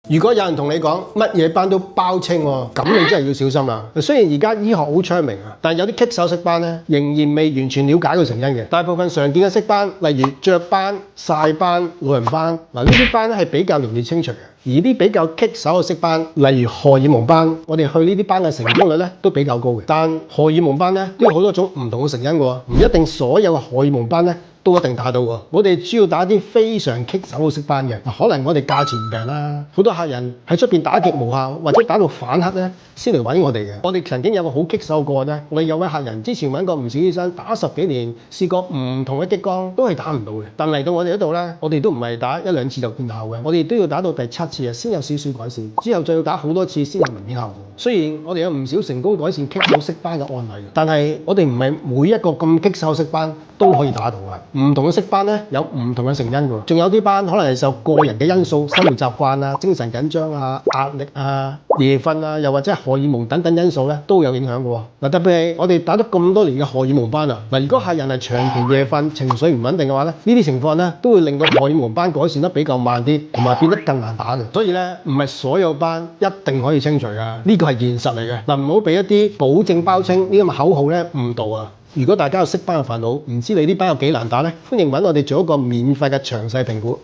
如果有人同你講乜嘢班都包清喎，咁你真係要小心啦。雖然而家醫學好昌明啊，但有啲棘手色斑咧，仍然未完全了解個成因嘅。大部分常見嘅色斑，例如雀斑、曬斑、老人斑，呢啲斑咧係比較容易清除嘅。而啲比較棘手嘅色斑，例如荷爾蒙斑，我哋去呢啲斑嘅成功率咧都比較高嘅。但荷爾蒙斑咧都有好多種唔同嘅成因嘅喎，唔一定所有嘅荷爾蒙斑咧都一定打到喎。我哋主要打啲非常棘手嘅色斑嘅，可能我哋價錢唔平啦，好多客人喺出邊打極無效，或者打到反黑咧先嚟揾我哋嘅。我哋曾經有個好棘手個案咧，我哋有位客人之前揾過唔少醫生，打10幾年，試過唔同嘅激光都係打唔到嘅。但嚟到我哋呢度咧，我哋都唔係打1、2次就見效嘅，我哋都要打到第7次先有少少改善，之後再要打好多次先有明顯效果。雖然我哋有唔少成功改善棘手色斑嘅案例，但係我哋唔係每一個咁棘手色斑都可以打到嘅。唔同嘅色斑咧有唔同嘅成因㗎，仲有啲斑可能係受個人嘅因素、生活習慣啊、精神緊張啊、壓力啊、夜瞓啊，又或者荷爾蒙等等因素咧都有影響㗎喎。特別係我哋打咗咁多年嘅荷爾蒙斑啊，如果客人係長期夜瞓、情緒唔穩定嘅話咧，呢啲情況咧都會令到荷爾蒙斑改善得比較慢啲，同埋變得更難打嘅。所以咧唔係所有斑一定可以清除㗎，呢個係現實嚟嘅。唔好俾一啲保證包清呢咁嘅口號咧誤導啊！如果大家有色斑嘅煩惱，唔知你啲斑有幾難打咧，歡迎揾我哋做一個免費嘅詳細評估。